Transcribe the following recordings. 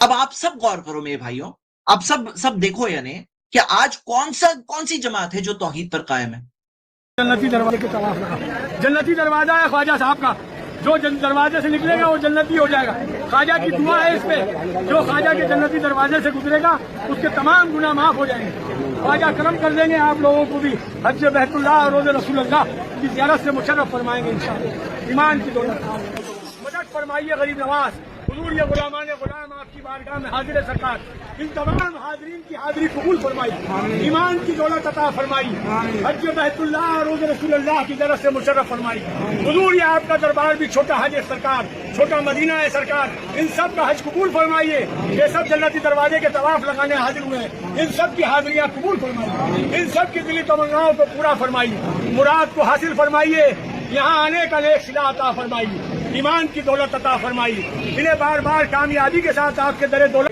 اب آپ سب غور کرو میرے بھائیوں، آپ سب دیکھو یعنی کہ آج کون سی جماعت ہے جو توحید پر قائم ہے؟ جنتی دروازے کے طواف لگا، جنتی دروازہ ہے خواجہ صاحب کا، جو دروازے سے نکلے گا وہ جنتی ہو جائے گا. خواجہ کی دعا ہے اس پہ، جو خواجہ کے جنتی دروازے سے گزرے گا اس کے تمام گناہ معاف ہو جائیں گے. خواجہ کرم کر دیں گے آپ لوگوں کو بھی، حج بیت اللہ اور روز رسول اللہ کی زیارت سے مشرف فرمائیں گے انشاءاللہ. ایمان کی دولت مدد فرمائیے غریب نواز. حضور یہ غلامان غلام آپ کی بارگاہ میں حاضر ہے سرکار، ان تمام حاضرین کی حاضری قبول فرمائی، ایمان کی دولت عطا فرمائی، حج بیت اللہ اور روز رسول اللہ کی طرف سے مشرف فرمائی. حضور یہ آپ کا دربار بھی چھوٹا حج ہے سرکار، چھوٹا مدینہ ہے سرکار، ان سب کا حج قبول فرمائیے. یہ سب جنتی دروازے کے طواف لگانے حاضر ہوئے ہیں، ان سب کی حاضریاں قبول فرمائیے، ان سب کی دلی تمناؤں کو پورا فرمائیے، مراد کو حاصل فرمائیے، یہاں آنے کا نیک صلہ عطا فرمائیے، ایمان کی دولت عطا فرمائیے، انہیں بار بار کامیابی کے ساتھ آپ کے در دولت.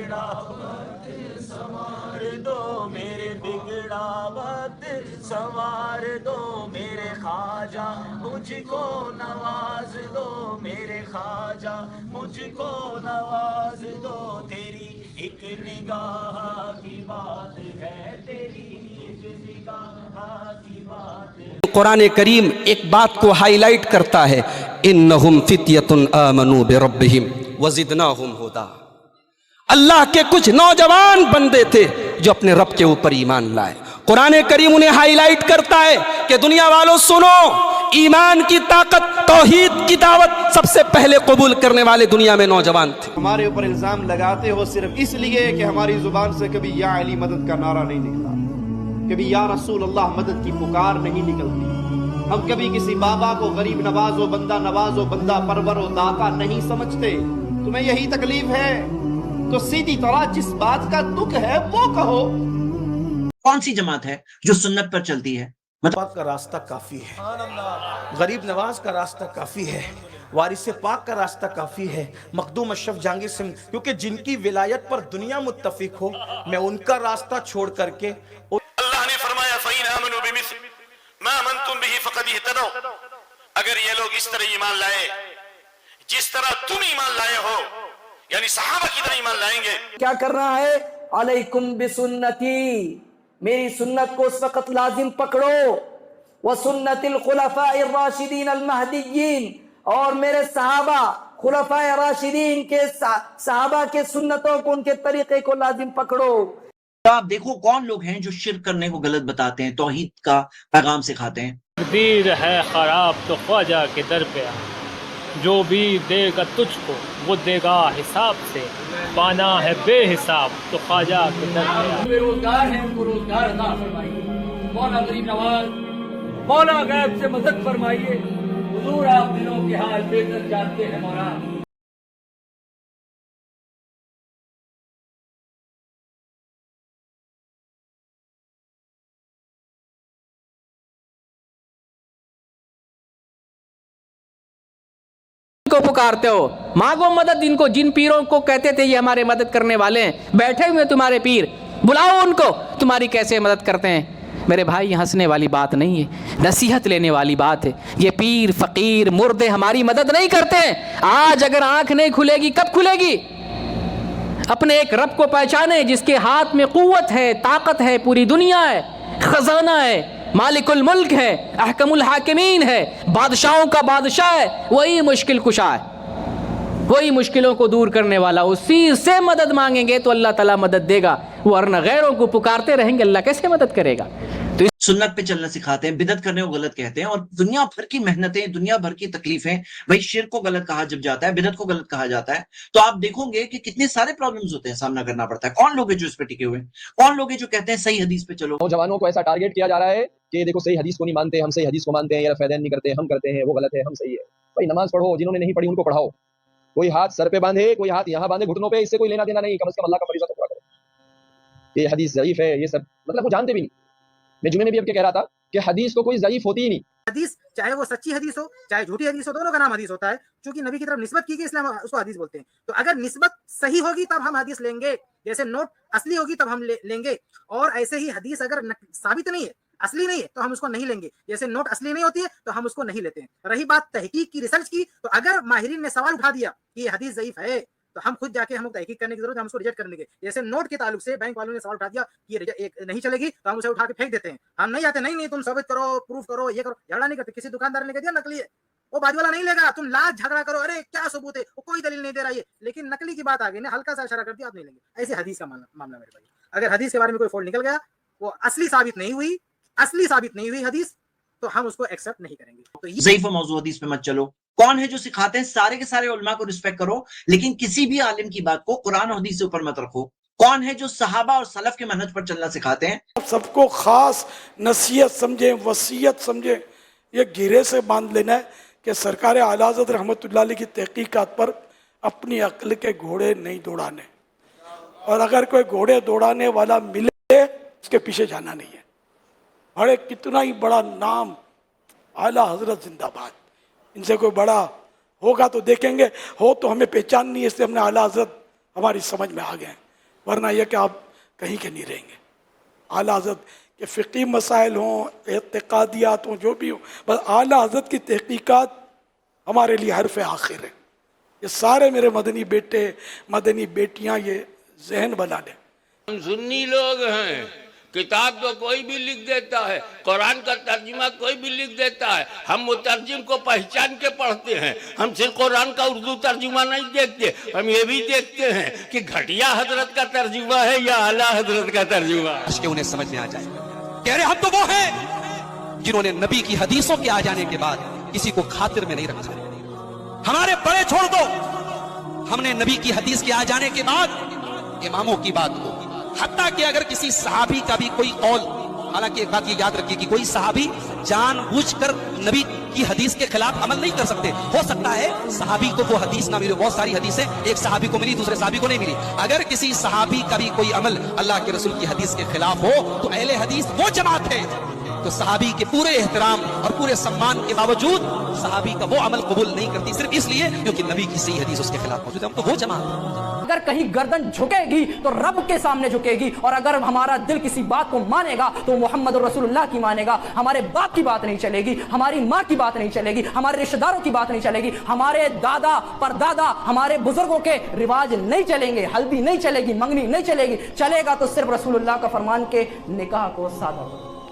سنوار دو میرے بگڑا وقت، سنوار دو میرے خواجہ، مجھ کو نواز دو میرے خواجہ، مجھ کو نواز دو. تیری ایک نگاہ کی بات ہے، تیری ایک نگاہ کی بات ہے. قرآن کریم ایک بات کو ہائی لائٹ کرتا ہے، انہم فتیۃ آمنوا بربہم وزدناہم ھدا. اللہ کے کچھ نوجوان بندے تھے جو اپنے رب کے اوپر ایمان لائے. قرآن کریم انہیں ہائی لائٹ کرتا ہے کہ دنیا والوں سنو، ایمان کی طاقت، توحید کی دعوت سب سے پہلے قبول کرنے والے دنیا میں نوجوان تھے. ہمارے اوپر الزام لگاتے ہو صرف اس لیے کہ ہماری زبان سے کبھی یا علی مدد کا نعرہ نہیں نکلا، کبھی یا رسول اللہ مدد کی پکار نہیں نکلتی. ہم کبھی کسی بابا کو غریب نواز و بندہ نواز و بندہ پرور و داتا نہیں سمجھتے. تمہیں یہی تکلیف ہے تو سیدھی طرح جس بات کا دکھ ہے وہ کہو. کون سی جماعت ہے جو سنت پر چلتی ہے؟ پاک کا راستہ کافی ہے، غریب نواز کا راستہ کافی ہے، وارث پاک کا راستہ کافی ہے، مخدوم اشرف جہانگیر سنگھ، کیونکہ جن کی ولایت پر دنیا متفق ہو، میں ان کا راستہ چھوڑ کر کے. اللہ نے فرمایا فَإِنْ آمَنُوا بِمِثْلِ مَا آمَنْتُمْ بِهِ فَقَدِ اهْتَدَوْا. اگر یہ لوگ اس طرح ایمان لائے جس طرح تم ایمان لائے ہو، یعنی صحابہ کی طرح ایمان لائیں گے. کیا کرنا ہے؟ علیکم بسنتی، میری سنت کو اس وقت لازم پکڑو، وسنت الخلفاء الراشدین المہدیین، اور میرے صحابہ خلفاء راشدین کے صحابہ کے سنتوں کو، ان کے طریقے کو لازم پکڑو. آپ دیکھو کون لوگ ہیں جو شرک کرنے کو غلط بتاتے ہیں، توحید کا پیغام سکھاتے ہیں. تقدیر ہے خراب تو خواجہ کے در پہ آ، جو بھی دے گا تجھ کو وہ دے گا حساب سے، پانا ہے بے حساب تو خواجہ کے در پہ آ. بے روزگار ہیں ان کو روزگار عطا فرمائیے، مولا غریب نواز، مولا غیب سے مدد فرمائیے. حضور آپ دلوں کے حال بہتر جانتے ہیں مولا. کو پکارتے ہو، مانگو مدد ان کو، جن پیروں کو کہتے تھے یہ ہمارے مدد کرنے والے ہیں، بیٹھے ہوئے تمہارے پیر، بلاؤ ان کو، تمہاری کیسے مدد کرتے ہیں. میرے بھائی یہ ہنسنے والی بات نہیں ہے، نصیحت لینے والی بات ہے. یہ پیر فقیر مردے ہماری مدد نہیں کرتے ہیں. آج اگر آنکھ نہیں کھلے گی کب کھلے گی؟ اپنے ایک رب کو پہچانے جس کے ہاتھ میں قوت ہے، طاقت ہے، پوری دنیا ہے، خزانہ ہے، مالک الملک ہے، احکم الحاکمین ہے، بادشاہوں کا بادشاہ ہے. وہی مشکل کشا ہے، وہی مشکلوں کو دور کرنے والا. اسی سے مدد مانگیں گے تو اللہ تعالیٰ مدد دے گا، ورنہ غیروں کو پکارتے رہیں گے اللہ کیسے مدد کرے گا؟ تو سنت پہ چلنا سکھاتے ہیں، بدعت کرنے کو غلط کہتے ہیں، اور دنیا بھر کی محنتیں، دنیا بھر کی تکلیفیں. بھائی شرک کو غلط کہا جب جاتا ہے، بدعت کو غلط کہا جاتا ہے، تو آپ دیکھو گے کہ کتنے سارے پرابلمز ہوتے ہیں، سامنا کرنا پڑتا ہے. کون لوگ ہیں جو اس پہ ٹکے ہوئے ہیں؟ کون لوگ ہیں جو کہتے ہیں صحیح حدیث پہ چلو؟ نوجوانوں کو ایسا ٹارگیٹ کیا جا رہا ہے کہ دیکھو صحیح حدیث کو نہیں مانتے، ہم صحیح حدیث کو مانتے ہیں، یہ فیدین نہیں کرتے، ہم کرتے ہیں، وہ غلط ہے، ہم صحیح ہے. بھائی نماز پڑھو، جنہوں نے نہیں پڑھی ان کو پڑھاؤ. کوئی ہاتھ سر پہ باندھے، کوئی ہاتھ یہاں باندھے گھٹنوں پہ، اس سے کوئی لینا دینا نہیں. کم از کم اللہ کا فریضہ تو پورا کرو. یہ حدیث ضعیف ہے، یہ سب مطلب وہ جانتے بھی نہیں. میں جمعے میں بھی اب کیا کہہ رہا تھا کہ حدیث کو کوئی ضعیف ہوتی ہی نہیں. حدیث چاہے وہ سچی حدیث ہو چاہے جھوٹی حدیث ہو، دونوں کا نام حدیث ہوتا ہے، چونکہ نبی کی طرف نسبت کی گئی اس لیے ہم اس کو حدیث بولتے ہیں. تو اگر نسبت صحیح ہوگی تب ہم حدیث لیں گے، جیسے نوٹ اصلی ہوگی تب ہم لیں گے، اور ایسے ہی حدیث اگر ثابت نہیں ہے، اصلی نہیں ہے، تو ہم اس کو نہیں لیں گے. جیسے نوٹ اصلی نہیں ہوتی ہے تو ہم اس کو نہیں لیتے ہیں. رہی بات تحقیق کی، ریسرچ کی، تو اگر ماہرین نے سوال اٹھا دیا کہ یہ حدیث ضعیف ہے तो हम खुद जाके हमको तहकीक करने की जरूरत है, हम उसको रिजेक्ट करने के। जैसे नोट के ताल्लुक से बैंक वालों ने सवाल उठा दिया कि ये एक नहीं चलेगी, तो हम उसे उठा के फेंक देते हैं। हम नहीं आते, नहीं तुम साबित करो, प्रूफ करो, ये करो, झगड़ा नहीं करते। किसी दुकानदार ने कह दिया नकली है, वो बाजू वाला नहीं लेगा, तुम लाख झगड़ा करो, अरे क्या सबूत है, वो कोई दलील नहीं दे रहा है, लेकिन नकली की बात आ गई ना, हल्का सा इशारा कर दिया, आप नहीं लेंगे। ऐसे हदीस का मामला मेरे भाई, अगर हदीस के बारे में कोई फॉल्ट निकल गया, वो असली साबित नहीं हुई हदीस, तो हम उसको एक्सेप्ट नहीं करेंगे। तो ज़ईफ़ मौज़ू हदीस पे मत चलो। कौन है जो सिखाते हैं सारे के सारे उलमा को रिस्पेक्ट करो, लेकिन किसी भी आलिम की बात को कुरान और हदीस से ऊपर मत रखो। कौन है जो सहाबा और सलफ के मनहज पर चलना सिखाते हैं? सबको खास नसीहत समझे, वसीयत समझे, ये घेरे से बांध लेना है कि सरकार आला हज़रत रहमतुल्लाह अलैह की तहकीकात पर अपनी अक्ल के घोड़े नहीं दौड़ाने, और अगर कोई घोड़े दौड़ाने वाला मिले उसके पीछे जाना नहीं है। अरे कितना ही बड़ा नाम, आला हजरत जिंदाबाद, इनसे कोई बड़ा होगा तो देखेंगे, हो तो हमें पहचान नहीं है, इसलिए हमने आला हजरत हमारी समझ में आ गए, वरना यह कि आप कहीं के नहीं रहेंगे। आला हजरत के फ़िक़ी मसाइल हों, एतक़ादियात हों, जो भी हो, बस आला हजरत की तहकीकात हमारे लिए हरफ़ आखिर है। ये सारे मेरे मदनी बेटे मदनी बेटियां ये जहन बना लें। हम सुन्नी लोग हैं, किताब तो कोई भी लिख देता है, कुरान का तर्जुमा कोई भी लिख देता है, हम मुतर्जिम को पहचान के पढ़ते हैं। हम सिर्फ कुरान का उर्दू तर्जुमा नहीं देखते, हम ये भी देखते हैं कि घटिया हजरत का तर्जुमा है या आला हजरत का तर्जुमा है, कि उन्हें समझ में आ जाए। कह रहे हम तो वो हैं जिन्होंने नबी की हदीसों के आ जाने के बाद किसी को खातिर में नहीं रखा। हमारे बड़े छोड़ दो, हमने नबी की हदीस के आ जाने के बाद इमामों की बात को, हत्ता कि अगर किसी सहाबी का भी कोई कौल, हालांकि एक बात ये याद रखिए कि कोई सहाबी जानबूझकर नबी की हदीस के खिलाफ अमल नहीं कर सकते। हो सकता है सहाबी को वो हदीस ना मिले, बहुत सारी हदीसें एक सहाबी को मिली दूसरे सहाबी को नहीं मिली। अगर किसी सहाबी का भी कोई अमल अल्लाह के रसूल की हदीस के खिलाफ हो तो अहले हदीस वो जमात है तो सहाबी के पूरे एहतराम और पूरे सम्मान के बावजूद सहाबी का वो अमल कबूल नहीं करती, सिर्फ इसलिए क्योंकि नबी की सही हदीस उसके खिलाफ मौजूद है। हम तो वो जमात। अगर कहीं गर्दन झुकेगी तो रब के सामने झुकेगी, और अगर हमारा दिल किसी बात को मानेगा तो मोहम्मद रसूलुल्लाह की मानेगा। हमारे बाप की बात नहीं चलेगी, हमारी माँ की बात नहीं चलेगी, हमारे रिश्तेदारों की बात नहीं चलेगी, हमारे दादा परदादा हमारे बुजुर्गों के रिवाज नहीं चलेंगे, हल्दी नहीं चलेगी, मंगनी नहीं चलेगी, चलेगा तो सिर्फ रसूलुल्लाह का फरमान के निकाह को सादा।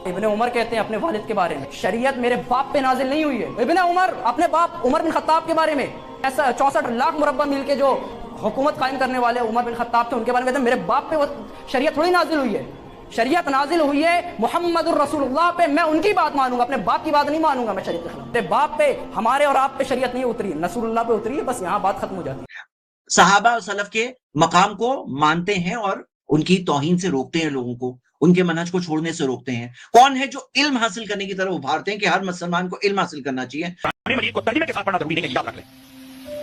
इब्न उमर कहते हैं अपने वालिद के बारे में, शरीयत मेरे बाप पे नाजिल नहीं हुई है। इब्न उमर अपने बाप उमर बिन खत्ताब के बारे में, ऐसा 64 लाख मुरब्बा मील के जो हुकूमत कायम करने वाले उमर बिन खत्ताब थे, उनके बारे में कहते हैं मेरे बाप पे वो शरीयत थोड़ी नाजिल हुई है। शरीयत नाजिल हुई है मोहम्मद रसूलुल्लाह पे, मैं उनकी बात मानूंगा, अपने बाप की बात नहीं मानूंगा मैं शरीयत के खिलाफ। बाप पे हमारे और आप पे शरीयत नहीं उतरी, रसूलुल्लाह पे उतरी है, बस यहाँ बात खत्म हो जाती है। सहाबा और सलफ के मकाम को मानते हैं और उनकी तौहीन से रोकते हैं लोगों को, उनके मनहज को छोड़ने से रोकते हैं। कौन है जो इल्म हासिल करने की तरफ उभारते हैं कि हर मुसलमान को इल्म हासिल करना चाहिए?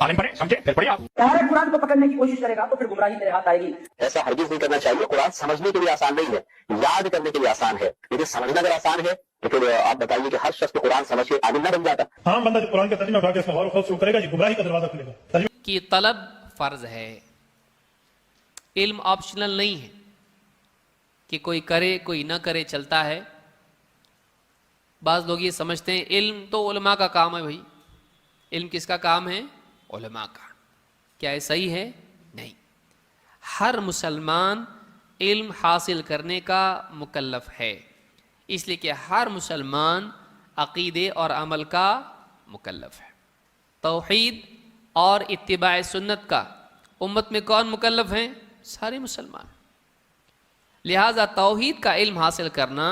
कुरान को पकड़ने की कोशिश करेगा तो फिर गुमराही तेरे हाथ आएगी। ऐसा हरगिज़ नहीं करना चाहिए। कुरान समझने के लिए आसान नहीं है, याद करने के लिए आसान है, लेकिन समझना अगर आसान है तो फिर आप बताइए कि हर शख्स को कुरान समझ के आलिम ना बन जाता। हाँ, बंदा जो कुरान का तर्जुमा उठा के इसमें गौर व करेगा, ये गुमराही का दरवाजा खुलेगा। कि तलब फर्ज है, इल्म ऑप्शनल नहीं है कि कोई करे कोई ना करे चलता है। बाज़ लोग ये समझते हैं इल्म तो उलमा का काम है। भाई इल्म किसका काम है? उलमा का। क्या ये सही है? नहीं। हर मुसलमान इल्म हासिल करने का मुकल्लफ है, इसलिए कि हर मुसलमान अक़ीदे और अमल का मुकल्लफ है। तौहीद और इत्तिबा सुन्नत का उम्मत में कौन मुकल्लफ हैं? सारे मुसलमान। लिहाजा तौहीद का इल्म हासिल करना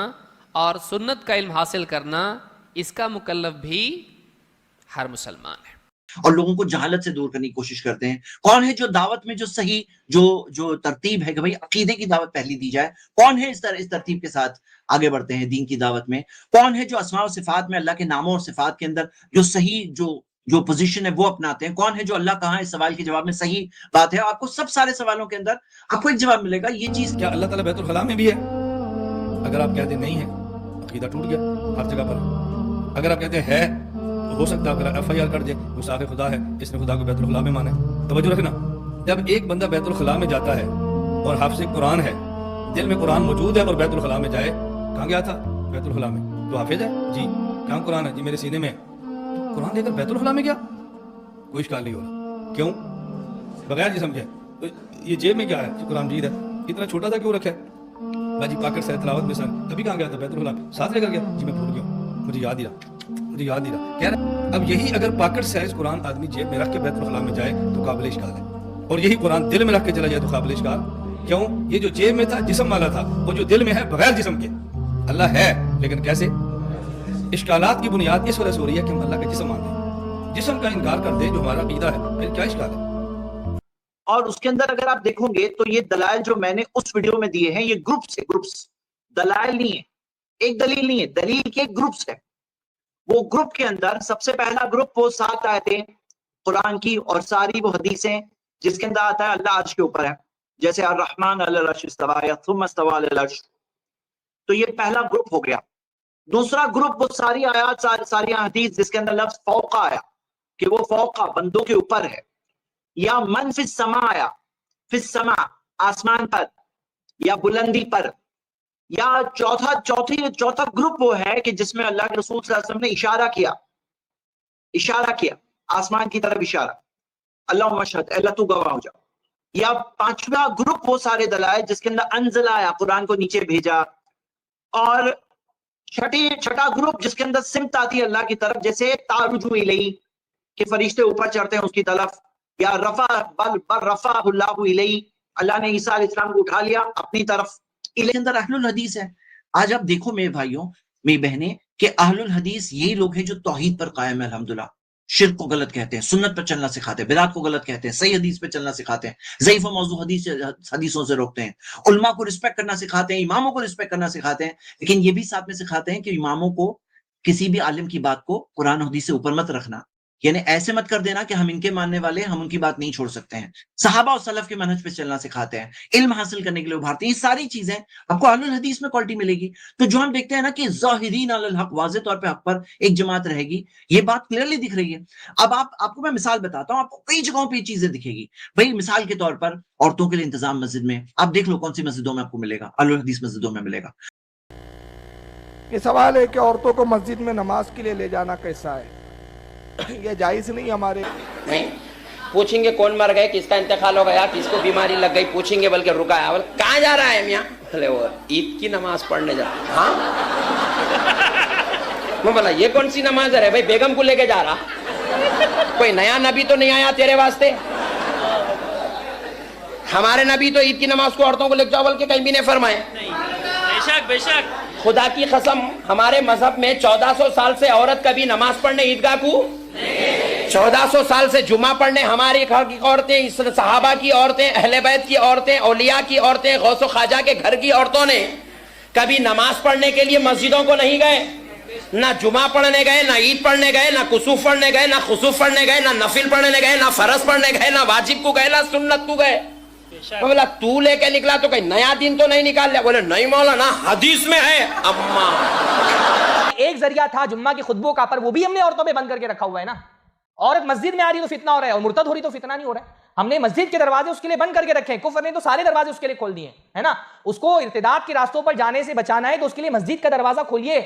और सुन्नत का इल्म हासिल करना, इसका मुकल्लफ भी हर मुसलमान है। और लोगों को जहालत से दूर करने की कोशिश करते हैं। कौन है जो दावत में जो सही जो तरतीब है कि भाई अकीदे की दावत पहली दी जाए, कौन है इस तरतीब के साथ आगे बढ़ते हैं दीन की दावत में? कौन है जो अस्मा और सिफात में अल्लाह के नामों और सिफात के अंदर जो सही जो पोजीशन है वो अपनाते हैं? कौन है जो अल्लाह कहाँ, इस सवाल के जवाब में सही बात है। आपको सब सारे सवालों के अंदर आपको एक जवाब मिलेगा। ये चीज क्या अल्लाह ताला बैतुल खला में भी है? अगर आप कहते नहीं है, अकीदा टूट गया हर जगह पर। अगर आप कहते हैं तो हो सकता है FIR कर दे, गुस्ताखे खुदा है, इसने खुदा को बैतुल खला में माना है। तवज्जो रखना, जब एक बंदा बैतुल खला में जाता है और हाफिज़ कुरान है, दिल में कुरान मौजूद है और बैतुल खला में जाए, कहाँ गया था? बैतुल खला में। तो हाफिज है जी, कहाँ कुरान है? जी मेरे सीने में। कुरान लेकर बैतुल खला में गया, कोई इश्काल नहीं होगा। क्यों? बगैर जिस्म के। तो ये जेब में क्या है? कुरान मजीद है। इतना छोटा सा क्यों रखा है? बाजी पॉकेट से तिलावत में सर अभी कहाँ गया था? बैतुल खुला साथ लेकर गया जी, मैं भूल गया, मुझे याद ही रहा कह रहा। अब यही अगर पॉकेट साइज कुरान आदमी जेब में रख के बैतुल खुला में जाए तो काबिल इश्काल है, और यही कुरान दिल में रख के चला जाए तो काबिल इश्काल क्यों? ये जो जेब में था जिस्म वाला था, वो जो दिल में है बगैर जिस्म के। अल्लाह है लेकिन कैसे? इश्कालात की बुनियाद इस वजह से हो रही है कि हम अल्लाह का जिस्म मानते हैं, जिस्म का इनकार कर दे जो हमारा अकीदा है, फिर क्या इश्काल है? और उसके अंदर अगर आप देखोगे तो ये दलाइल जो मैंने उस वीडियो में दिए हैं, ये ग्रुप्स है, ग्रुप्स, दलाइल नहीं है, एक दलील नहीं है, दलील के ग्रुप्स है। वो ग्रुप के अंदर सबसे पहला ग्रुप वो 7 आयतें कुरान की और सारी वो हदीसें जिसके अंदर आता है अल्लाह अर्श के ऊपर है, जैसे अर्रहमान अलल अर्श इस्तवा या थुम्मा इस्तवा अलल अर्श। तो ये पहला ग्रुप हो गया। दूसरा ग्रुप वो सारी आयात सारी हदीस जिसके अंदर लफ्ज फौका आया कि वो फौका बंदों के ऊपर है, या मन फिस समा आया, फिस समा आसमान पर या बुलंदी पर, या चौथा ग्रुप वो है कि जिसमें अल्लाह के रसूल सल्लल्लाहु अलैहि वसल्लम ने इशारा किया आसमान की तरफ इशारा, अल्लाह मशहद, अल्लाह तू गवाह हो जा। या पांचवा ग्रुप वो सारे दलाइल जिसके अंदर अनज़ला आया, कुरान को नीचे भेजा। और छठा ग्रुप जिसके अंदर सिमत आती है अल्लाह की तरफ, जैसे तारुजु इलैहि कि फरिश्ते ऊपर चढ़ते हैं उसकी तरफ, या रफा बल रफाहुल्लाहु इलैहि, अल्लाह ने ईसा अलैहिस्सलाम को उठा लिया अपनी तरफ। इनके अंदर अहलुल हदीस है। आज आप देखो मेरे भाइयों मेरी बहनें कि अहलुल हदीस यही लोग हैं जो तौहीद पर कायम है, अल्हम्दुलिल्लाह, शिर्क को गलत कहते हैं, सुन्नत पर चलना सिखाते हैं, बिदात को गलत कहते हैं, सही हदीस पे चलना सिखाते हैं, ज़ईफ़ और मौज़ू हदीसों से रोकते हैं, उलमा को रिस्पेक्ट करना सिखाते हैं, इमामों को रिस्पेक्ट करना सिखाते हैं, लेकिन ये भी साथ में सिखाते हैं कि इमामों को, किसी भी आलिम की बात को कुरान हदीस से ऊपर मत रखना, यानी ऐसे मत कर देना कि हम इनके मानने वाले, हम उनकी बात नहीं छोड़ सकते हैं। सहाबा और सलफ के मनहज पे चलना सिखाते हैं, इल्म हासिल करने के लिए उभारते हैं। ये सारी चीजें आपको अहलुल हदीस में क्वालिटी मिलेगी। तो जो हम देखते हैं ना कि ज़ाहिरीन अलल हक, वाज़े तौर पे हक पर एक जमात रहेगी, ये बात क्लियरली दिख रही है। अब आपको मैं मिसाल बताता हूँ, आपको कई जगहों पर ये चीजें दिखेगी। भाई मिसाल के तौर पर औरतों के लिए इंतजाम मस्जिद में, आप देख लो कौन सी मस्जिदों में आपको मिलेगा, अहलुल हदीस मस्जिदों में मिलेगा। ये सवाल है कि औरतों को मस्जिद में नमाज के लिए ले जाना कैसा है? ये जायज नहीं हमारे नहीं पूछेंगे कौन मर गए, किसका इंतकाल हो गया, किसको बीमारी लग गई, पूछेंगे बल्कि रुका है, कहाँ जा रहा है मियाँ? बोले वो ईद की नमाज पढ़ने जा रहा। हाँ मैं बोला ये कौन सी नमाज है भाई? बेगम को लेके जा रहा? कोई नया नबी तो नहीं आया तेरे वास्ते? हमारे नबी तो ईद की नमाज को औरतों को लेके जाओ बल्कि कहीं भी नहीं फरमाए। बेशक बेशक खुदा की कसम हमारे मजहब में 1400 साल से औरत कभी नमाज पढ़ने ईदगाह को 1400 साल से जुमा पढ़ने हमारी घर की औरतें, सहाबा की औरतें, अहले बैत की औरतें, औलिया की औरतें, गौस ख्वाजा के घर की औरतों ने कभी नमाज पढ़ने के लिए मस्जिदों को नहीं गए, ना जुमा पढ़ने गए, ना ईद पढ़ने गए, ना कुसूफ पढ़ने गए, ना खुसूफ पढ़ने गए, ना नफिल पढ़ने गए, ना फरज पढ़ने गए, ना वाजिब को गए, ना सुन्नत को गए। तो बोला तू लेके निकला तो कहीं नया दिन तो नहीं निकाल लिया? बोले नहीं मौलाना हदीस में है। अम्मा एक जरिया था जुम्मा के खुतबों का, पर वो भी हमने औरतों पे बंद करके रखा हुआ है ना। औरत मस्जिद में आ रही तो फितना हो रहा है, और मुर्तद हो रही तो फितना नहीं हो रहा है। हमने मस्जिद के दरवाजे उसके लिए बंद करके रखे हैं, कुफर ने तो सारे दरवाजे उसके लिए खोल दिए है ना। उसको इर्तिदाद के रास्तों पर जाने से बचाना है तो उसके लिए मस्जिद का दरवाजा खोलिए।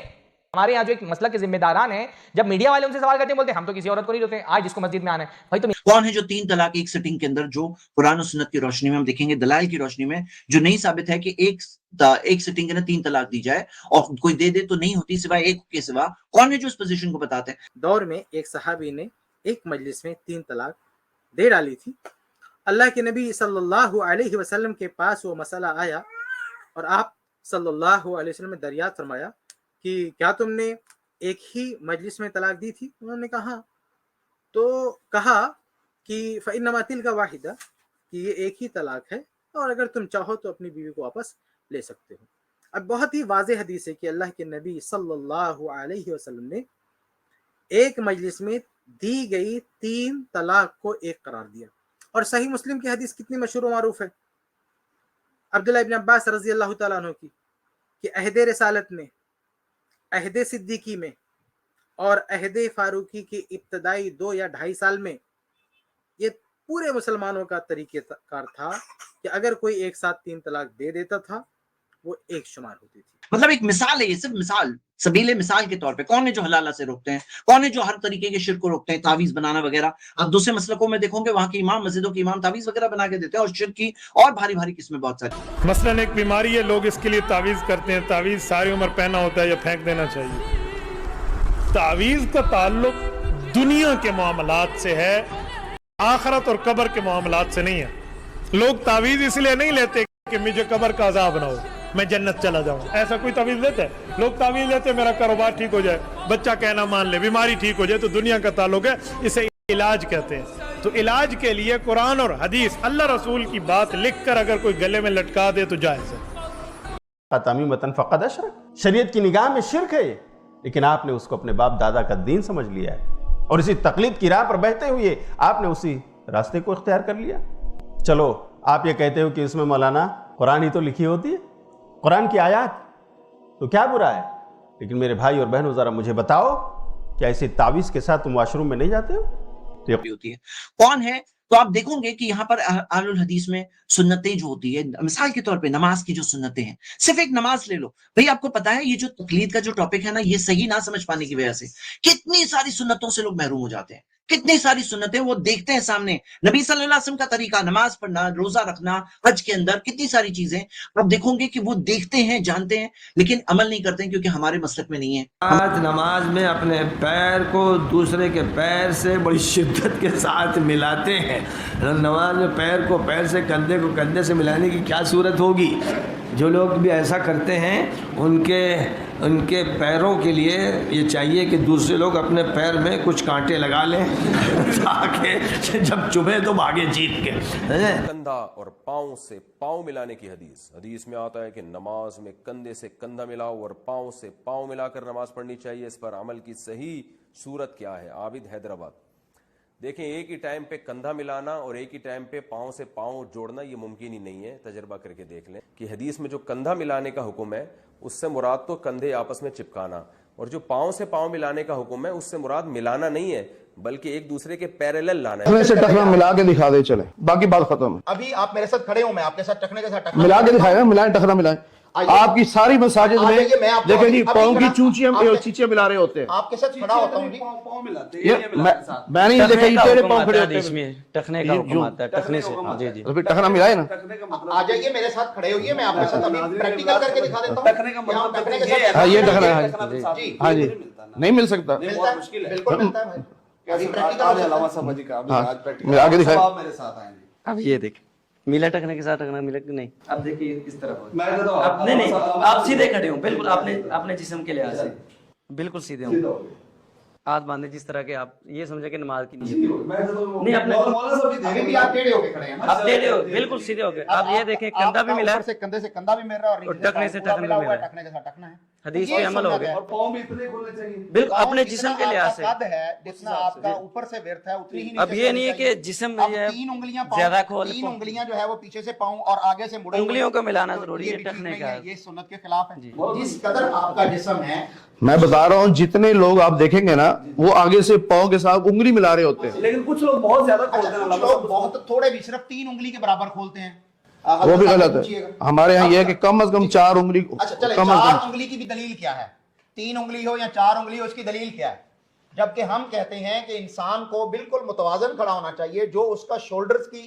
हमारे यहाँ जो एक मसलक के जिम्मेदारान हैं, जब मीडिया वाले उनसे सवाल करते हैं बोलते हैं हम तो किसी औरत को नहीं रोकते, आज जिसको मस्जिद में आना है। भाई तो कौन है जो 3 तलाक एक सिटिंग के अंदर, जो कुरान और सुन्नत की रोशनी में हम देखेंगे, दलाइल की रोशनी में जो नहीं साबित है कि एक सिटिंग के अंदर 3 तलाक दी जाए, और कोई दे दे तो नहीं होती सिवाय एक के सिवा, कौन है जो इस पोजीशन को बताते हैं? दौर में एक सहाबी ने एक मजलिस में 3 तलाक दे डाली थी। अल्लाह के नबी सल्लल्लाहु अलैहि वसल्लम के पास वो मसला आया और आप सल्लल्लाहु अलैहि वसल्लम ने दरियात फरमाया कि क्या तुमने एक ही मजलिस में तलाक दी थी? उन्होंने कहा, तो कहा कि फ़इन्नमा तिल्का वाहिदा, कि ये एक ही तलाक है और अगर तुम चाहो तो अपनी बीवी को वापस ले सकते हो। अब बहुत ही वाज़ेह हदीस है कि अल्लाह के नबी सल्लल्लाहु अलैहि वसल्लम ने एक मजलिस में दी गई 3 तलाक को एक करार दिया। और सही मुस्लिम की हदीस कितनी मशहूर व मारूफ है, अब्दुल्लाह इब्न अब्बास रज़ी अल्लाह तआला अन्हु की, कि अहद रिसालत में, अहद सिद्दीकी में और अहद फारूकी के इब्तदाई 2 या 2.5 साल में ये पूरे मुसलमानों का तरीक़ेकार था कि अगर कोई एक साथ 3 तलाक दे देता था वो एक शुमार होती थी। मतलब एक मिसाल है, ये सिर्फ मिसाल, सबीले मिसाल के तौर पे। कौन है जो हलाला से रोकते हैं, कौन है जो हर तरीके के शिर्क को रोकते हैं, तावीज बनाना वगैरह। आप दूसरे मसलकों में देखोगे वहां के इमाम, मस्जिदों के इमाम तावीज वगैरह बना के देते हैं, और शिर्क की और भारी भारी किस्में बहुत सारी। मसलन एक बीमारी है, लोग इसके लिए तावीज करते हैं, तावीज सारी उम्र पहना होता है या फेंक देना चाहिए। तावीज का ताल्लुक दुनिया के मामलात से है, आखिरत और कब्र के मामलात से नहीं है। लोग तावीज इसलिए नहीं लेते कि मुझे कब्र का अजाब ना हो, मैं जन्नत चला जाऊं, ऐसा कोई तावीज लेते हैं? लोग तावीज लेते हैं मेरा कारोबार ठीक हो जाए, बच्चा कहना मान ले, बीमारी ठीक हो जाए, तो दुनिया का ताल्लुक है, इसे इलाज कहते हैं। तो इलाज के लिए कुरान और हदीस, अल्लाह रसूल की बात लिख कर अगर कोई गले में लटका दे तो जायज़ है। तमीमतन फ़क़द अशरक, शरीयत की निगाह में शिर्क है ये, लेकिन आपने उसको अपने बाप दादा का दीन समझ लिया है, और इसी तकलीद की राह पर बहते हुए आपने उसी रास्ते को इख्तियार कर लिया। चलो आप ये कहते हो कि इसमें मौलाना कुरान ही तो लिखी होती है, कुरान की आयत, तो क्या बुरा है? लेकिन मेरे भाई और बहनों, जरा मुझे बताओ, क्या ऐसे तावीज़ के साथ तुम वॉशरूम में नहीं जाते हो? होती है कौन है? तो आप देखोगे कि यहाँ पर अहलुल हदीस में सुन्नतें जो होती है, मिसाल के तौर पे नमाज की जो सुन्नतें हैं, सिर्फ एक नमाज ले लो भाई, आपको पता है ये जो तकलीद का जो टॉपिक है ना, ये सही ना समझ पाने की वजह से कितनी सारी सुन्नतों से लोग महरूम हो जाते हैं। कितनी सारी सुन्नतें वो देखते हैं सामने, नबी सल्लल्लाहु अलैहि वसल्लम का तरीका, नमाज पढ़ना, रोजा रखना, हज के अंदर कितनी सारी चीजें आप देखोगे कि वो देखते हैं, जानते हैं, लेकिन अमल नहीं करते हैं, क्योंकि हमारे मसलक में नहीं है। आज नमाज में अपने पैर को दूसरे के पैर से बड़ी शिद्दत के साथ मिलाते हैं। नमाज में पैर को पैर से, कंधे को कंधे से मिलाने की क्या सूरत होगी? जो लोग भी ऐसा करते हैं उनके पैरों के लिए ये चाहिए कि दूसरे लोग अपने पैर में कुछ कांटे लगा लें ताकि जब चुभे तो भागे जीत के। कंधा और पाँव से पाँव मिलाने की हदीस में आता है कि नमाज में कंधे से कंधा मिलाओ और पाँव से पाँव मिलाकर नमाज पढ़नी चाहिए। इस पर अमल की सही सूरत क्या है? आबिद हैदराबाद। देखें, एक ही टाइम पे कंधा मिलाना और एक ही टाइम पे पाँव से पाँव जोड़ना ये मुमकिन ही नहीं है। तजर्बा करके देख लें कि हदीस में जो कंधा मिलाने का हुक्म है उससे मुराद तो कंधे आपस में चिपकाना, और जो पाँव से पाँव मिलाने का हुक्म है उससे मुराद मिलाना नहीं है, बल्कि एक दूसरे के पैरेलल लाना है। से टखना मिला के दिखा दे, चले बाकी बात खत्म। अभी आप मेरे साथ खड़े हो, मैं आपके साथ टखने के साथ टखना मिला के दिखाएगा, मिलाएं, टखना मिलाएं। आपकी सारी मसाजिद में देखें जी, पाँव की चींचियां मिला रहे होते हैं। आपके साथ खड़ा होता हूँ जी, मैं नहीं देखे तेरे पाँव खड़े होते हैं, टखने का हुक्म आता है, टखने से। जी जी, तो फिर टखना मिलाए ना। आ जाइए मेरे साथ खड़े होइए, मैं आपके साथ अभी प्रैक्टिकल करके दिखा देता हूँ। टखने के साथ, हाँ ये टखना है, हाँ जी, नहीं मिल सकता, बिल्कुल मिलता है भाई। अभी प्रैक्टिकल मिला के दिखाए। मेरे साथ आएंगे। अब ये देख, मिला टखने के साथ टखना मिला कि नहीं? अब देखिए इस तरफ, नहीं आप सीधे खड़े हो, बिल्कुल आपने जिस्म के लिहाज से बिल्कुल सीधे हो, हाथ बांधे जिस तरह के आप ये समझे कि नमाज की नहीं, अपने आप टेढ़े होके खड़े हैं, आप टेढ़े हो, बिल्कुल सीधे हो गए। आप ये देखें, कंधा भी मिला है, कंधे से कंधा भी मिल रहा है, और टखने से टखना भी मिला है, टखने के साथ टखना है। हदीस पे अमल हो गया, और पाँव भी इतने खुलने चाहिए, बिल्कुल अपने जिस्म के लिहाज से है, जितना आपका ऊपर से व्यर्थ है उतनी ही। अब ये नहीं है कि जिस्म में जो है 3 उंगलियां ज्यादा खोल, 3 उंगलियां जो है वो पीछे से पाँव और आगे से मुड़े, उंगलियों को मिलाना जरूरी है टखने का, ये सुन्नत के खिलाफ है। जिस कदर आपका जिस्म है, मैं बता रहा हूँ, जितने लोग आप देखेंगे ना वो आगे से पाँव के साथ उंगली मिला रहे होते हैं, लेकिन कुछ लोग बहुत ज्यादा खोलते हैं, लोग बहुत थोड़े भी सिर्फ 3 उंगली के बराबर खोलते हैं, वो भी गलत है। हमारे यहाँ ये है कि कम से कम 4 उंगली। अच्छा चले, 4 उंगली की भी दलील क्या है? 3 उंगली हो या 4 उंगली हो, उसकी दलील क्या है? जबकि हम कहते हैं कि इंसान को बिल्कुल मुतवाजन खड़ा होना चाहिए, जो उसका शोल्डर्स की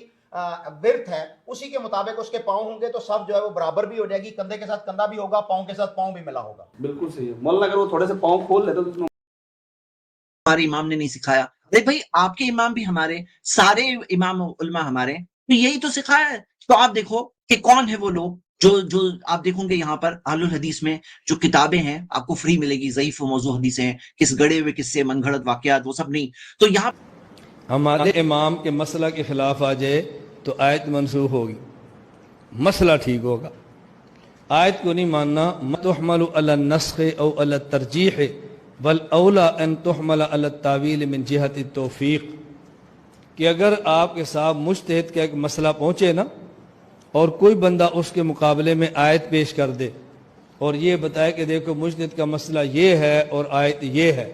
विड्थ है उसी के मुताबिक उसके पाँव होंगे तो सब जो है वो बराबर भी हो जाएगी, कंधे के साथ कंधा भी होगा, पाँव के साथ पाँव भी मिला होगा। बिल्कुल सही है मौलाना, अगर वो थोड़े से पाँव खोल लेते तो हमारे इमाम ने नहीं सिखाया। अरे भाई आपके इमाम भी हमारे, सारे इमाम उलमा हमारे, तो यही तो सिखाया है। तो आप देखो कि कौन है वो लोग जो आप देखोगे यहाँ पर अहलुल हदीस में जो किताबें हैं आपको फ्री मिलेगी, ज़ईफ़ मौज़ू हदीसें हैं, किस गड़े हुए किस्से, मनगढ़ंत वाक़यात, वो सब नहीं। तो यहाँ हमारे इमाम के मसला के खिलाफ आ जाए तो आयत मनसूख होगी, मसला ठीक होगा। आयत को नहीं मानना, मतुहमलु अला नस्ख़ औ अला तरजीह वल औला अन तुहमल अला तावील मिन जिहत तौफीक, कि अगर आपके साथ मुज्तहिद का एक मसला पहुँचे ना और कोई बंदा उसके मुकाबले में आयत पेश कर दे और ये बताए कि देखो मुज्तहिद का मसला ये है और आयत ये है,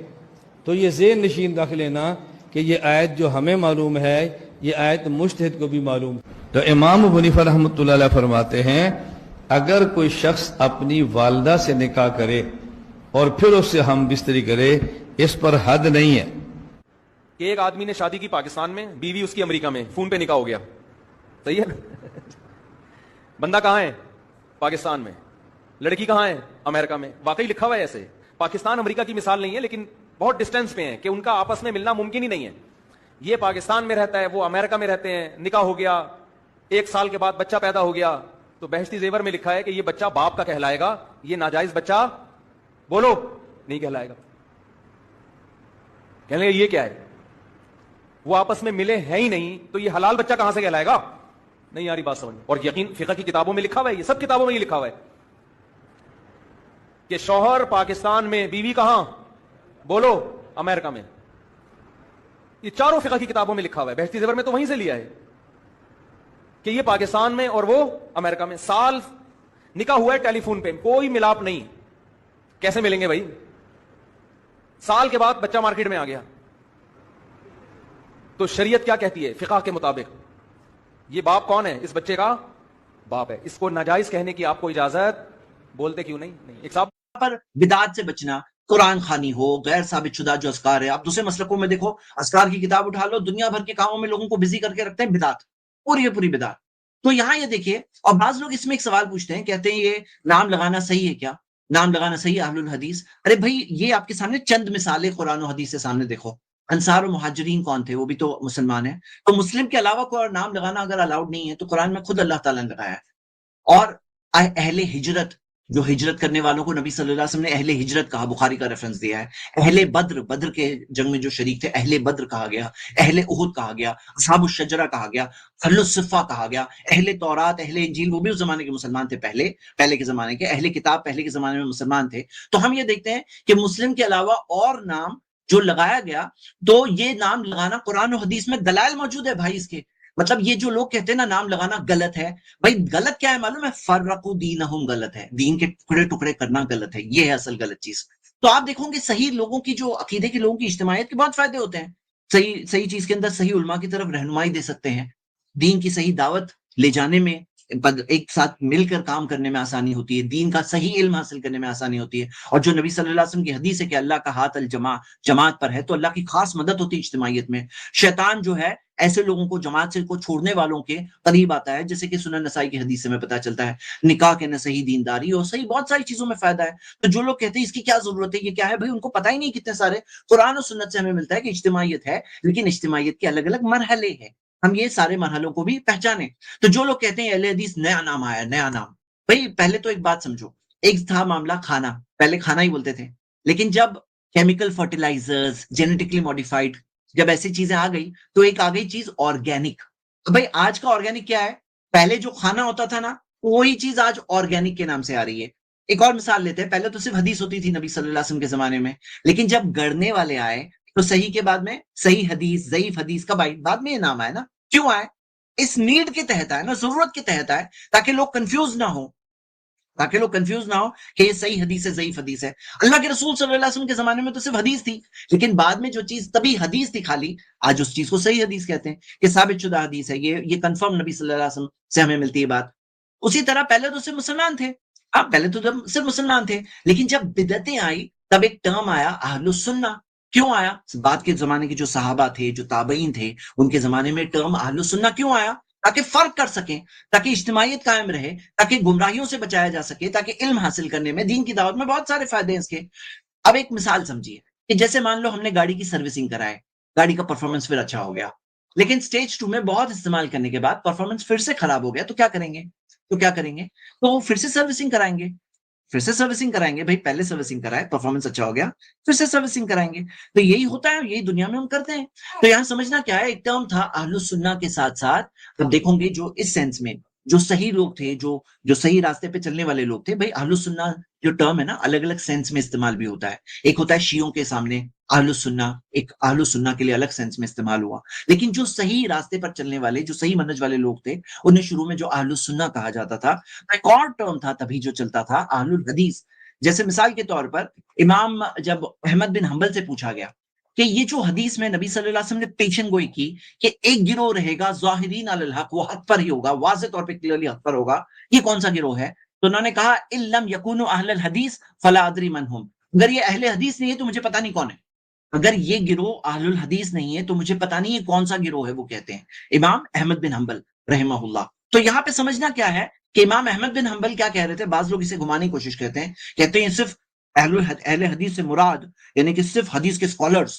तो ये ज़ेहन नशीन रख लेना कि ये आयत जो हमें मालूम है ये आयत मुज्तहिद को भी मालूम। तो इमाम अबू हनीफा रहमतुल्लाह अलैह फरमाते हैं اگر کوئی شخص اپنی والدہ سے نکاح کرے اور پھر اس سے ہم بستری کرے اس پر حد نہیں ہے کہ ایک آدمی نے شادی کی پاکستان میں، بیوی اس کی امریکہ میں، فون پہ نکاح ہو گیا، صحیح ہے؟ بندہ کہاں ہے؟ پاکستان میں، لڑکی کہاں ہے؟ امریکہ میں. واقعی لکھا ہوا ہے ایسے. پاکستان امریکہ کی مثال نہیں ہے لیکن بہت ڈسٹینس پہ ہیں کہ ان کا آپس میں ملنا ممکن ہی نہیں ہے. یہ پاکستان میں رہتا ہے، وہ امریکہ میں رہتے ہیں، نکاح ہو گیا، 1 سال کے بعد بچہ پیدا ہو گیا تو بہشتی زیور میں لکھا ہے کہ یہ بچہ باپ کا کہلائے گا، یہ ناجائز بچہ بولو نہیں کہلائے گا. کہنے لگے یہ کیا ہے؟ وہ آپس میں ملے ہیں ہی نہیں تو یہ حلال بچہ کہاں سے کہلائے گا؟ نہیں یاری بات سمجھ. اور یقین فقہ کی کتابوں میں لکھا ہوا ہے، یہ سب کتابوں میں یہ لکھا ہوا ہے کہ شوہر پاکستان میں، بیوی کہاں؟ بولو امریکہ میں. یہ چاروں فقہ کی کتابوں میں لکھا ہوا ہے. بہشتی زیور میں تو وہیں سے لیا ہے کہ یہ پاکستان میں اور وہ امریکہ میں. سال نکاح ہوا ہے ٹیلی فون پہ، کوئی ملاپ نہیں. کیسے ملیں گے بھائی؟ سال کے بعد بچہ مارکیٹ میں آ گیا تو شریعت کیا کہتی ہے فقہ کے مطابق؟ یہ باپ کون ہے؟ اس بچے کا باپ ہے. اس کو ناجائز کہنے کی آپ کو اجازت، بولتے کیوں نہیں؟ ایک صاحب پر بدعات سے بچنا، قرآن خوانی ہو، غیر ثابت شدہ جو اذکار ہے. آپ دوسرے مسلکوں میں دیکھو، اذکار کی کتاب اٹھا لو، دنیا بھر کے کاموں میں لوگوں کو بزی کر کے رکھتے ہیں، بدعت، پوری بدعت. تو یہاں یہ دیکھیے، اور بعض لوگ اس میں ایک سوال پوچھتے ہیں، کہتے ہیں یہ نام لگانا صحیح ہے کیا؟ نام لگانا صحیح ہے اہل الحدیث؟ ارے بھائی یہ آپ کے سامنے چند مثالیں قرآن و حدیث سے سامنے دیکھو. انصار و مہاجرین کون تھے؟ وہ بھی تو مسلمان ہیں. تو مسلم کے علاوہ کوئی اور نام لگانا اگر الاؤڈ نہیں ہے تو قرآن میں خود اللہ تعالیٰ نے لگایا ہے. اور اہل ہجرت، جو ہجرت کرنے والوں کو نبی صلی اللہ علیہ وسلم نے اہل ہجرت کہا، بخاری کا ریفرنس دیا ہے. اہل بدر، بدر کے جنگ میں جو شریک تھے، اہل بدر کہا گیا، اہل احد کہا گیا، اصحاب الشجرہ کہا گیا، اہل الصفہ کہا گیا، اہل تورات، اہل انجیل، وہ بھی اس زمانے کے مسلمان تھے، پہلے کے زمانے کے اہل کتاب پہلے کے زمانے میں مسلمان تھے. تو ہم یہ دیکھتے ہیں کہ مسلم کے علاوہ اور نام جو لگایا گیا، تو یہ نام لگانا قرآن و حدیث میں دلائل موجود ہے بھائی اس کے. مطلب یہ جو لوگ کہتے ہیں نا نام لگانا غلط ہے، بھائی غلط کیا ہے معلوم ہے؟ فرقوا دینہم غلط ہے، دین کے ٹکڑے کرنا غلط ہے، یہ ہے اصل غلط چیز. تو آپ دیکھو گے صحیح لوگوں کی، جو عقیدے کے لوگوں کی اجتماعیت کے بہت فائدے ہوتے ہیں. صحیح چیز کے اندر صحیح علماء کی طرف رہنمائی دے سکتے ہیں، دین کی صحیح دعوت لے جانے میں، ایک ساتھ مل کر کام کرنے میں آسانی ہوتی ہے، دین کا صحیح علم حاصل کرنے میں آسانی ہوتی ہے. اور جو نبی صلی اللہ علیہ وسلم کی حدیث ہے کہ اللہ کا ہاتھ جماعت پر ہے، تو اللہ کی خاص مدد ہوتی ہے اجتماعیت میں. شیطان جو ہے ایسے لوگوں کو، جماعت سے کو چھوڑنے والوں کے قریب آتا ہے، جیسے کہ سنن نسائی کی حدیث سے میں پتہ چلتا ہے. نکاح کے نہ صحیح دینداری اور صحیح بہت ساری چیزوں میں فائدہ ہے. تو جو لوگ کہتے ہیں اس کی کیا ضرورت ہے، یہ کیا ہے، بھائی ان کو پتہ ہی نہیں کتنے سارے قرآن و سنت سے ہمیں ملتا ہے کہ اجتماعیت ہے، لیکن اجتماعیت کے الگ الگ مرحلے ہیں. ہم یہ سارے مرحلوں کو بھی پہچانیں. تو جو لوگ کہتے ہیں اہل حدیث نیا نام آیا، نیا نام، بھائی پہلے تو ایک بات سمجھو، ایک تھا معاملہ کھانا، پہلے کھانا ہی بولتے تھے، لیکن جب کیمیکل فرٹیلائزرز، جینیٹکلی ماڈیفائڈ، جب ایسی چیزیں آ گئی تو ایک آ گئی چیز آرگینک. بھائی آج کا آرگینک کیا ہے؟ پہلے جو کھانا ہوتا تھا نا، وہی چیز آج آرگینک کے نام سے آ رہی ہے. ایک اور مثال لیتے ہیں، پہلے تو صرف حدیث ہوتی تھی نبی صلی اللہ علیہ وسلم کے زمانے میں، لیکن جب گڑنے والے آئے تو صحیح کے بعد میں صحیح حدیث، ضعیف حدیث کب آئی؟ بعد میں یہ نام آئے نا. کیوں آئے؟ اس نیڈ کے تحت آئے نا، ضرورت کے تحت آئے، تاکہ لوگ کنفیوز نہ ہو، کہ یہ صحیح حدیث ہے، ضعیف حدیث ہے. اللہ کے رسول صلی اللہ علیہ وسلم کے زمانے میں تو صرف حدیث تھی، لیکن بعد میں جو چیز تبھی حدیث تھی خالی، آج اس چیز کو صحیح حدیث کہتے ہیں، کہ ثابت شدہ حدیث ہے، یہ کنفرم نبی صلی اللہ علیہ وسلم سے ہمیں ملتی ہے بات. اسی طرح پہلے تو صرف مسلمان تھے، پہلے تو صرف مسلمان تھے، لیکن جب بدعتیں آئی تب ایک ٹرم آیا اہل السنہ. کیوں آیا؟ بعد کے زمانے کے جو صحابہ تھے، جو تابعین تھے، ان کے زمانے میں ٹرم اہل السنہ کیوں آیا؟ تاکہ فرق کر سکیں، تاکہ اجتماعیت قائم رہے، تاکہ گمراہیوں سے بچایا جا سکے، تاکہ علم حاصل کرنے میں، دین کی دعوت میں بہت سارے فائدے ہیں اس کے. اب ایک مثال سمجھیے کہ جیسے مان لو ہم نے گاڑی کی سروسنگ کرائے، گاڑی کا پرفارمنس پھر اچھا ہو گیا، لیکن سٹیج 2 میں بہت استعمال کرنے کے بعد پرفارمنس پھر سے خراب ہو گیا، تو کیا کریں گے؟ تو پھر سے سروسنگ کرائیں گے. بھائی پہلے سروسنگ کرائے، پرفارمنس اچھا ہو گیا، پھر سے سروسنگ کرائیں گے. تو یہی ہوتا ہے، یہی دنیا میں ہم کرتے ہیں. تو یہاں سمجھنا کیا ہے، ایک ٹرم تھا اہل السنہ کے ساتھ ساتھ اب دیکھوں گے جو اس سینس میں جو صحیح لوگ تھے، جو صحیح راستے پہ چلنے والے لوگ تھے. بھائی اہل السنہ جو ٹرم ہے نا، الگ الگ سینس میں استعمال بھی ہوتا ہے. ایک ہوتا ہے شیعوں کے سامنے اہل السنہ، ایک اہل السنہ کے لیے الگ سینس میں استعمال ہوا. لیکن جو صحیح راستے پر چلنے والے، جو صحیح منہج والے لوگ تھے، انہیں شروع میں جو اہل السنہ کہا جاتا تھا. ایک اور ٹرم تھا تبھی جو چلتا تھا، اہل الحدیث. جیسے مثال کے طور پر امام جب احمد بن حنبل سے پوچھا گیا کہ یہ جو حدیث میں نبی صلی اللہ علیہ وسلم نے پیشن گوئی کی کہ ایک گروہ رہے گا ظاہرین علی الحق، وہ حق پر ہی ہوگا، واضح طور پہ کلیئرلی حق پر ہوگا، یہ کون سا گروہ ہے؟ تو انہوں نے کہا اِلَّمْ يَكُونُوا أَهْلَ الْحَدِيثِ فَلَا أَدْرِي مَنْ هُمْ، اگر یہ اہل حدیث نہیں ہے تو مجھے پتہ نہیں کون ہے، اگر یہ گروہ اہل الحدیث نہیں ہے تو مجھے پتہ نہیں ہے کون سا گروہ ہے، وہ کہتے ہیں امام احمد بن حنبل رحمہ اللہ۔ تو یہاں پہ سمجھنا کیا ہے کہ امام احمد بن حنبل کیا کہہ رہے تھے؟ بعض لوگ اسے گھمانے کی کوشش کہتے ہیں صرف اہل حدیث سے مراد یعنی کہ صرف حدیث کے اسکالرز،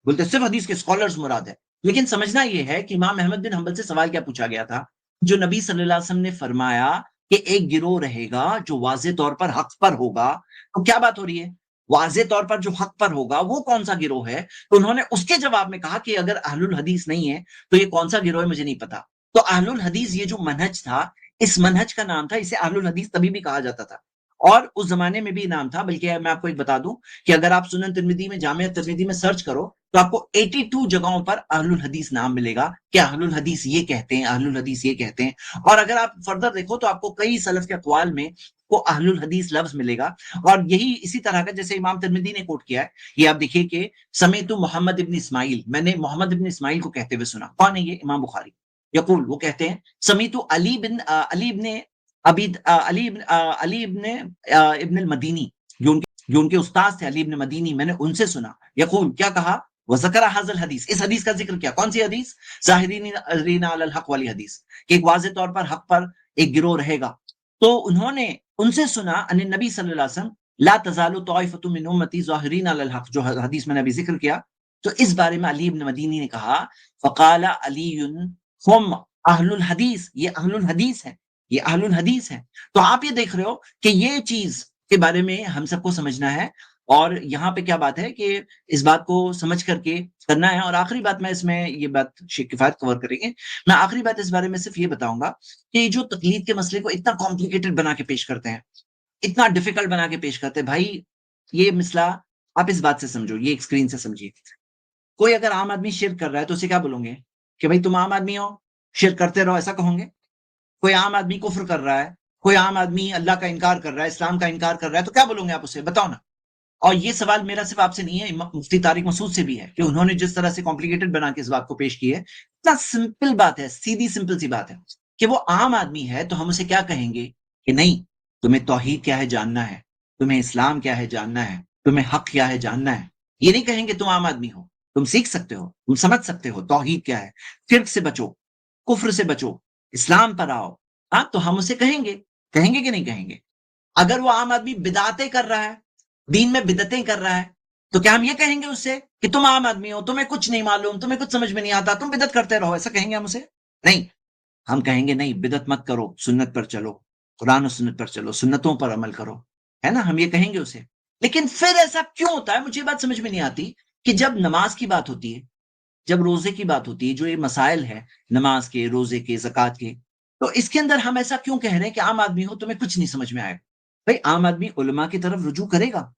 بولتے صرف حدیث کے اسکالرز مراد ہے، لیکن سمجھنا یہ ہے کہ امام احمد بن حنبل سے سوال کیا پوچھا گیا تھا؟ جو نبی صلی اللہ علیہ وسلم نے فرمایا کہ ایک گروہ رہے گا جو واضح طور پر حق پر ہوگا، تو کیا بات ہو رہی ہے؟ واضح طور پر جو حق پر ہوگا وہ کون سا گروہ ہے؟ تو انہوں نے اس کے جواب میں کہا کہ اگر اہل الحدیث نہیں ہے تو یہ کون سا گروہ ہے مجھے نہیں پتا۔ تو اہل الحدیث یہ جو منہج تھا، اس منہج کا نام تھا، اسے اہل الحدیث تبھی بھی کہا جاتا تھا، اور اس زمانے میں بھی نام تھا۔ بلکہ میں آپ کو ایک بتا دوں کہ اگر آپ سنن ترمذی میں، جامع ترمذی میں سرچ کرو تو آپ کو 82 جگہوں پر اہل الحدیث نام ملے گا کہ اہل الحدیث یہ کہتے ہیں، اہل الحدیث یہ کہتے ہیں۔ اور اگر آپ فردر دیکھو تو آپ کو کئی سلف کے اقوال میں کو اہل الحدیث لفظ ملے گا، اور یہی اسی طرح کا جیسے امام ترمذی نے کوٹ کیا ہے، یہ آپ دیکھیے کہ سمیت محمد ابن اسماعیل، میں نے محمد ابن اسماعیل کو کہتے ہوئے سنا۔ کون ہے یہ؟ امام بخاری۔ یقول، وہ کہتے ہیں سمیت علی ابن المدینی، جو ان کے استاد تھے علی ابن مدینی، میں نے ان سے سنا۔ یقول، کیا کہا؟ وذکر ھذا الحدیث، اس حدیث کا ذکر کیا؟ کون سی حدیث؟ ظاہرین علی الحق والی حدیث، کہ ایک واضح طور پر حق پر ایک گروہ رہے گا۔ تو انہوں نے ان سے سنا ان نبی صلی اللہ علیہ وسلم لا تزال طائفۃ من امتی ظاہرین علی الحق، جو حدیث میں نے ابھی ذکر کیا۔ تو اس بارے میں علی ابن مدینی نے کہا فقال علی ہم اہل الحدیث، یہ اہل الحدیث ہے، یہ اہل الحدیث ہے۔ تو آپ یہ دیکھ رہے ہو کہ یہ چیز کے بارے میں ہم سب کو سمجھنا ہے، اور یہاں پہ کیا بات ہے کہ اس بات کو سمجھ کر کے کرنا ہے۔ اور آخری بات میں اس میں یہ بات کفایت کور کریں گے، میں آخری بات اس بارے میں صرف یہ بتاؤں گا کہ جو تقلید کے مسئلے کو اتنا کمپلیکیٹڈ بنا کے پیش کرتے ہیں، اتنا ڈیفیکلٹ بنا کے پیش کرتے ہیں، بھائی یہ مسئلہ آپ اس بات سے سمجھو، یہ ایک اسکرین سے سمجھیے۔ کوئی اگر عام آدمی شرک کر رہا ہے تو اسے کیا بولوں گے کہ بھائی تم عام آدمی ہو، شرک کرتے رہو، ایسا کہوں گے؟ کوئی عام آدمی کفر کر رہا ہے، کوئی عام آدمی اللہ کا انکار کر رہا ہے، اسلام کا انکار کر رہا ہے، تو کیا بولوں گے آپ اسے؟ بتاؤ نا۔ اور یہ سوال میرا صرف آپ سے نہیں ہے، مفتی طارق مسعود سے بھی ہے، کہ انہوں نے جس طرح سے کمپلیکیٹڈ بنا کے اس بات کو پیش کی ہے، اتنا سمپل بات ہے، سیدھی سمپل سی بات ہے کہ وہ عام آدمی ہے تو ہم اسے کیا کہیں گے کہ نہیں، تمہیں توحید کیا ہے جاننا ہے، تمہیں اسلام کیا ہے جاننا ہے، تمہیں حق کیا ہے جاننا ہے۔ یہ نہیں کہیں گے تم عام آدمی ہو، تم سیکھ سکتے ہو، تم سمجھ سکتے ہو توحید کیا ہے، شرک سے بچو، کفر سے بچو، اسلام پر آؤ۔ ہاں، تو ہم اسے کہیں گے کہ نہیں کہیں گے؟ اگر وہ عام آدمی بدعتیں کر رہا ہے، دین میں بدعتیں کر رہا ہے، تو کیا ہم یہ کہیں گے اس سے کہ تم عام آدمی ہو، تمہیں کچھ نہیں معلوم، تمہیں کچھ سمجھ میں نہیں آتا، تم بدعت کرتے رہو، ایسا کہیں گے ہم اسے؟ نہیں، ہم کہیں گے نہیں، بدعت مت کرو، سنت پر چلو، قرآن و سنت پر چلو، سنتوں پر عمل کرو، ہے نا، ہم یہ کہیں گے اسے۔ لیکن پھر ایسا کیوں ہوتا ہے؟ مجھے بات سمجھ میں نہیں آتی کہ جب نماز کی بات ہوتی ہے، جب روزے کی بات ہوتی ہے، جو یہ مسائل ہے نماز کے، روزے کے، زکوٰۃ کے، تو اس کے اندر ہم ایسا کیوں کہہ رہے ہیں کہ عام آدمی ہو، تمہیں کچھ نہیں سمجھ میں آئے؟ بھائی عام آدمی علماء کی طرف رجوع کرے گا،